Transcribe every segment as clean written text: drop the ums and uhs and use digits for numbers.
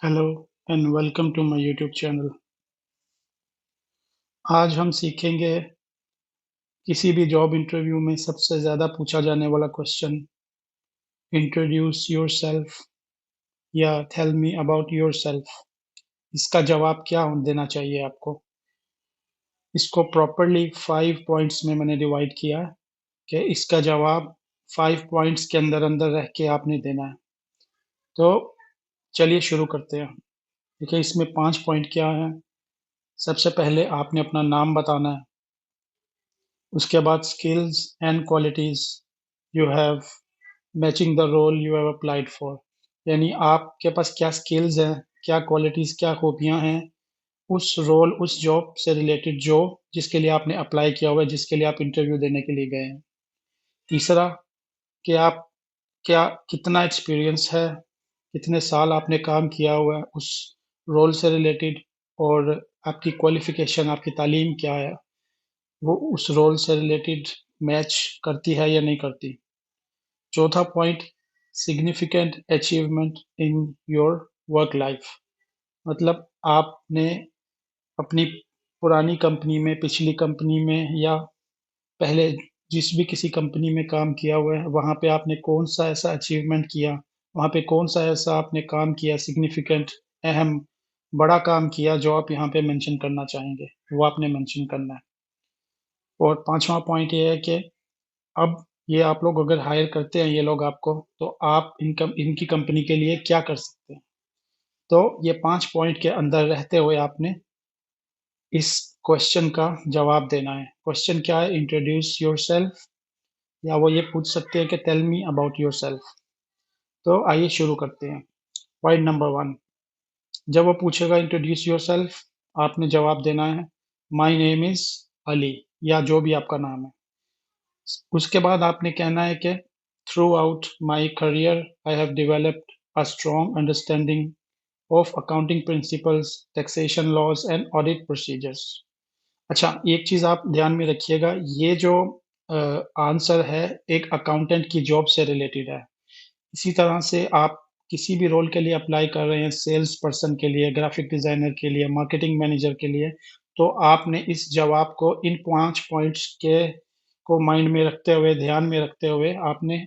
Hello and welcome to my YouTube channel. आज हम सीखेंगे किसी भी जॉब इंटरव्यू में सबसे ज़्यादा पूछा जाने वाला क्वेश्चन, इंट्रोड्यूस योरसेल्फ या टेल मी अबाउट योरसेल्फ। इसका जवाब क्या देना चाहिए आपको। इसको प्रॉपर्ली 5 पॉइंट्स में मैंने डिवाइड किया है कि इसका जवाब 5 पॉइंट्स के अंदर-अंदर रह के आपने देना है। तो चलिए शुरू करते हैं। देखिए इसमें 5 पॉइंट क्या हैं। सबसे पहले आपने अपना नाम बताना है। उसके बाद skills and qualities you have matching the role you have applied for, यानी आपके पास क्या स्किल्स हैं, क्या क्वालिटीज, क्या खूबियां हैं उस रोल, उस जॉब से रिलेटेड जो जिसके लिए आपने अप्लाई किया हुआ है, जिसके लिए आप इंटरव्यू देने के लिए गए हैं। तीसरा, कि आप क्या कितना एक्सपीरियंस है, कितने साल आपने काम किया हुआ है उस रोल से रिलेटेड, और आपकी क्वालिफिकेशन, आपकी तालीम क्या है, वो उस रोल से रिलेटेड मैच करती है या नहीं करती। चौथा point, significant achievement in your work life, मतलब आपने अपनी पुरानी कंपनी में, पिछली कंपनी में, या पहले जिस भी किसी कंपनी में काम किया हुआ है वहाँ पे आपने कौन सा ऐसा अचीवमेंट किया, वहाँ पे कौन सा ऐसा आपने काम किया सिग्निफिकेंट, अहम, बड़ा काम किया जो आप यहाँ पे मेंशन करना चाहेंगे, वो आपने मेंशन करना है। और पांचवा पॉइंट ये है कि अब ये आप लोग अगर हायर करते हैं ये लोग आपको, तो आप इनकी कंपनी के लिए क्या कर सकते हैं। तो ये 5 पॉइंट के अंदर रहते हुए आपने इस क्वेश्चन का जवाब देना है। क्वेश्चन क्या है? इंट्रोड्यूस योरसेल्फ, या वो ये पूछ सकते हैं कि टेल मी अबाउट योरसेल्फ। तो आइए शुरू करते हैं। पॉइंट नंबर 1, जब वो पूछेगा इंट्रोड्यूस योरसेल्फ, आपने जवाब देना है माय नेम इज़ अली, या जो भी आपका नाम है। उसके बाद आपने कहना है कि throughout my career I have developed a strong understanding of accounting principles, taxation laws and audit procedures. अच्छा, एक चीज़ आप ध्यान में रखिएगा, ये जो आंसर है एक अकाउंटेंट की जॉब से रिलेटेड है। इसी तरह से आप किसी भी रोल के लिए अप्लाई कर रहे हैं, सेल्स पर्सन के लिए, ग्राफिक डिज़ाइनर के लिए, मार्केटिंग मैनेजर के लिए, तो आपने इस जवाब को इन 5 पॉइंट्स के को माइंड में रखते हुए, ध्यान में रखते हुए आपने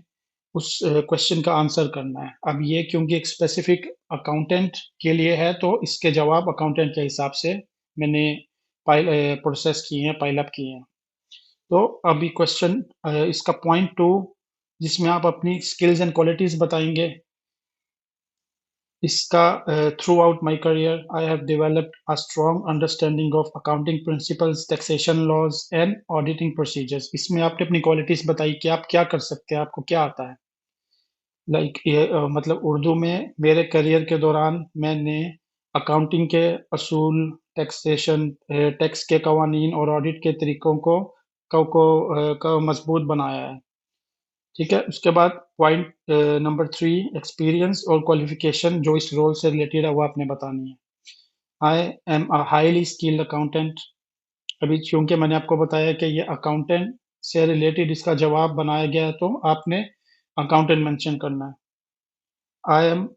उस क्वेश्चन का आंसर करना है। अब ये क्योंकि एक स्पेसिफिक अकाउंटेंट के लिए है, तो इसके जवाब अकाउंटेंट के हिसाब से मैंने प्रोसेस किए हैं, पाइल अप किए हैं। तो अभी क्वेश्चन इसका पॉइंट 2, जिसमें आप अपनी स्किल्स एंड क्वालिटीज़ बताएँगे। इसका throughout my career I have developed a strong understanding of accounting principles, taxation laws and auditing procedures. इसमें आपने अपनी क्वालिटीज़ बताई कि आप क्या कर सकते हैं, आपको क्या आता है। लाइक ये मतलब उर्दू में मेरे करियर के दौरान मैंने अकाउंटिंग के असूल, टैक्सेशन, टैक्स के कवानीन और ऑडिट के तरीकों को मजबूत बनाया है। ठीक है, उसके बाद पॉइंट नंबर 3, एक्सपीरियंस और क्वालिफिकेशन जो इस रोल से रिलेटेड है वो आपने बतानी है। I am a highly skilled accountant. अभी चूंकि मैंने आपको बताया कि ये अकाउंटेंट से रिलेटेड इसका जवाब बनाया गया है, तो आपने अकाउंटेंट मेंशन करना है। I am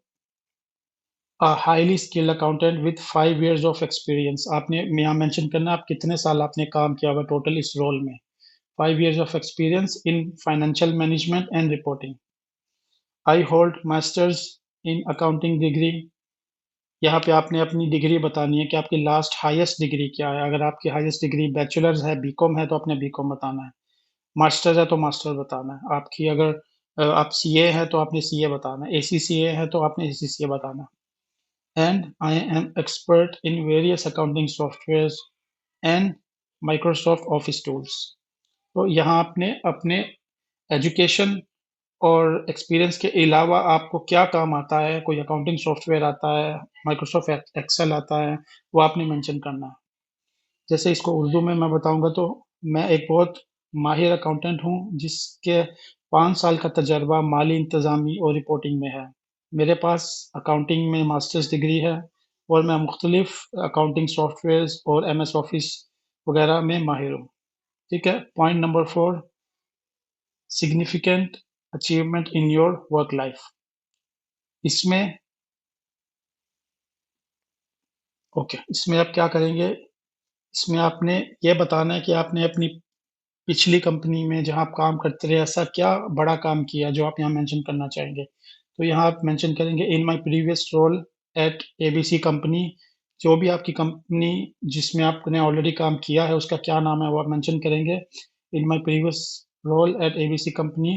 a highly skilled accountant with 5 years of experience. आपने यहाँ मेंशन करना है आप कितने साल आपने काम किया हुआ टोटल इस रोल में। 5 years of experience in financial management and reporting. I hold masters in accounting degree. यहाँ पे आपने अपनी डिग्री बतानी है कि आपकी लास्ट हाईएस्ट डिग्री क्या है। अगर आपकी हाईएस्ट डिग्री बैचलर्स है, बीकॉम है, तो आपने बीकॉम बताना है। मास्टर्स है तो मास्टर बताना है। आपकी अगर आप सीए है तो आपने सीए बताना है। एसीसीए है तो आपने एसीसीए बताना है। And I am expert in various accounting softwares and Microsoft office tools. तो यहाँ आपने अपने एजुकेशन और एक्सपीरियंस के अलावा आपको क्या काम आता है, कोई अकाउंटिंग सॉफ्टवेयर आता है, माइक्रोसॉफ्ट एक्सेल आता है, वो आपने मेंशन करना है। जैसे इसको उर्दू में मैं बताऊंगा तो मैं एक बहुत माहिर अकाउंटेंट हूँ जिसके 5 साल का तजर्बा माली इंतज़ामी और रिपोर्टिंग में है। मेरे पास अकाउंटिंग में मास्टर्स डिग्री है और मैं मुख्तलिफ अकाउंटिंग सॉफ्टवेयर्स और एमएस ऑफिस वगैरह में माहिर हूँ। ठीक है। Point number 4, significant achievement in your work life. इसमें ओके, इसमें आप क्या करेंगे, इसमें आपने ये बताना है कि आपने अपनी पिछली कंपनी में जहाँ आप काम करते रहे, ऐसा क्या बड़ा काम किया जो आप यहाँ मेंशन करना चाहेंगे? तो यहाँ आप मेंशन करेंगे in my previous role at ABC company, जो भी आपकी कंपनी जिसमें आपने ऑलरेडी काम किया है, उसका क्या नाम है वो आप मेंशन करेंगे। In my previous role at ABC company,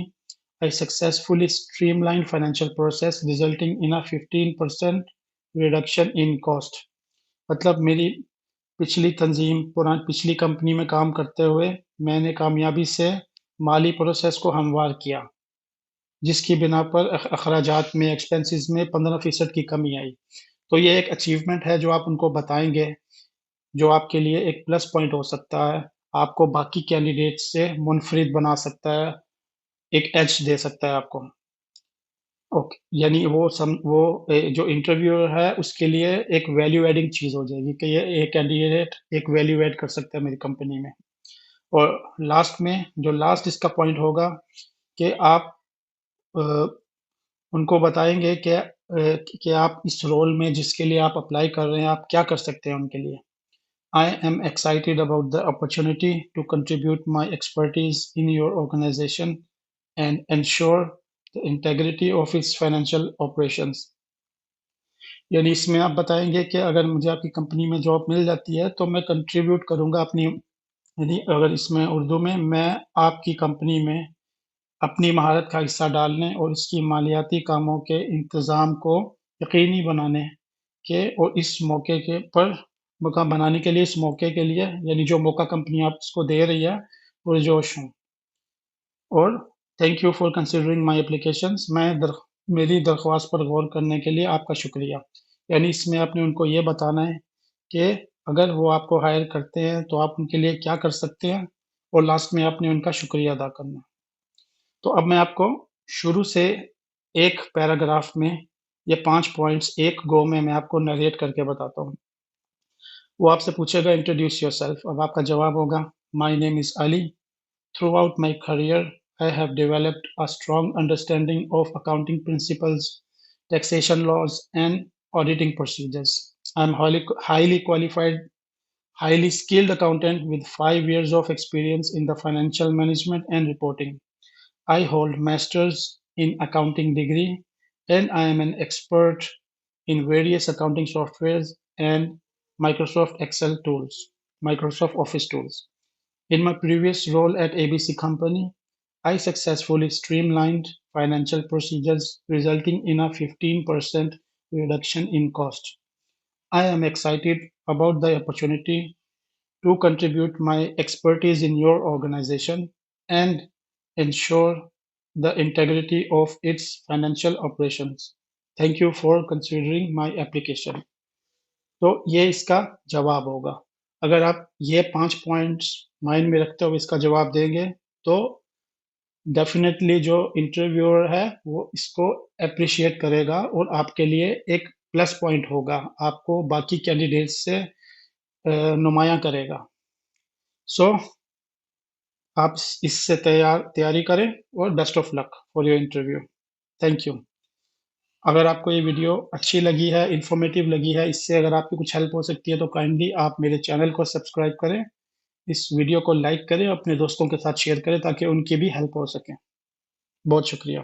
I successfully streamlined financial process resulting in a 15% reduction in cost. मतलब मेरी पिछली कंपनी में काम करते हुए मैंने कामयाबी से माली प्रोसेस को हमवार किया, जिसकी बिना पर अखराजात में, एक्सपेंसेस में 15% की कमी आई। तो ये एक अचीवमेंट है जो आप उनको बताएँगे, जो आपके लिए एक प्लस पॉइंट हो सकता है, आपको बाकी कैंडिडेट से मुनफ़रिद बना सकता है, एक एज दे सकता है आपको। ओके, यानी जो इंटरव्यूअर है उसके लिए एक वैल्यू एडिंग चीज़ हो जाएगी कि ये कैंडिडेट एक वैल्यू ऐड कर सकता है मेरी कंपनी में। और लास्ट में जो लास्ट इसका पॉइंट होगा कि आप अ, उनको बताएँगे कि आप इस रोल में जिसके लिए आप अप्लाई कर रहे हैं, आप क्या कर सकते हैं उनके लिए। I am excited about the opportunity to contribute my expertise in your organization and ensure the integrity of its financial operations. यानी इसमें आप बताएँगे कि अगर मुझे आपकी कंपनी में जॉब मिल जाती है, तो मैं कंट्रीब्यूट करूँगा अपनी, यदि अगर इसमें उर्दू में, मैं आपकी कंपनी में अपनी महारत का हिस्सा डालने और इसकी मालियाती कामों के इंतज़ाम को यकीनी बनाने के और इस मौके के पर मौका बनाने के लिए, इस मौके के लिए, यानी जो मौका कंपनी आपको दे रही है, पुरजोश हूँ। और thank you for considering my applications, मेरी दरख्वास्त पर गौर करने के लिए आपका शुक्रिया। यानी इसमें आपने उनको ये बताना है कि अगर वो आपको हायर करते हैं, तो आप उनके लिए क्या कर सकते हैं, और लास्ट में आपने उनका शुक्रिया अदा करना है। तो अब मैं आपको शुरू से एक पैराग्राफ में ये 5 पॉइंट्स एक गो में मैं आपको नरेट करके बताता हूँ। वो आपसे पूछेगा इंट्रोड्यूस योरसेल्फ, अब आपका जवाब होगा my name is Ali. Throughout my career I have developed a strong understanding of accounting principles, taxation laws, and auditing procedures. I'm highly qualified, highly skilled accountant with 5 years of experience in the financial management and reporting. I hold master's in accounting degree, and I am an expert in various accounting softwares and Microsoft Excel tools, Microsoft Office tools. In my previous role at ABC Company, I successfully streamlined financial procedures, resulting in a 15% reduction in cost. I am excited about the opportunity to contribute my expertise in your organization and ensure the integrity of its financial operations. Thank you for considering my application. तो ये इसका जवाब होगा। अगर आप ये 5 points mind में रखते हुए इसका जवाब देंगे, तो डेफ़िनेटली जो इंटरव्यूअर है, वो इसको एप्रिशिएट करेगा और आपके लिए एक प्लस पॉइंट होगा, आपको बाकी कैंडिडेट्स से नुमायाँ करेगा। सो आप इससे तैयारी करें और best of luck for your interview. Thank you. अगर आपको ये वीडियो अच्छी लगी है, इन्फॉर्मेटिव लगी है, इससे अगर आपकी कुछ हेल्प हो सकती है, तो काइंडली आप मेरे चैनल को सब्सक्राइब करें, इस वीडियो को लाइक करें, अपने दोस्तों के साथ शेयर करें ताकि उनकी भी हेल्प हो सके। बहुत शुक्रिया।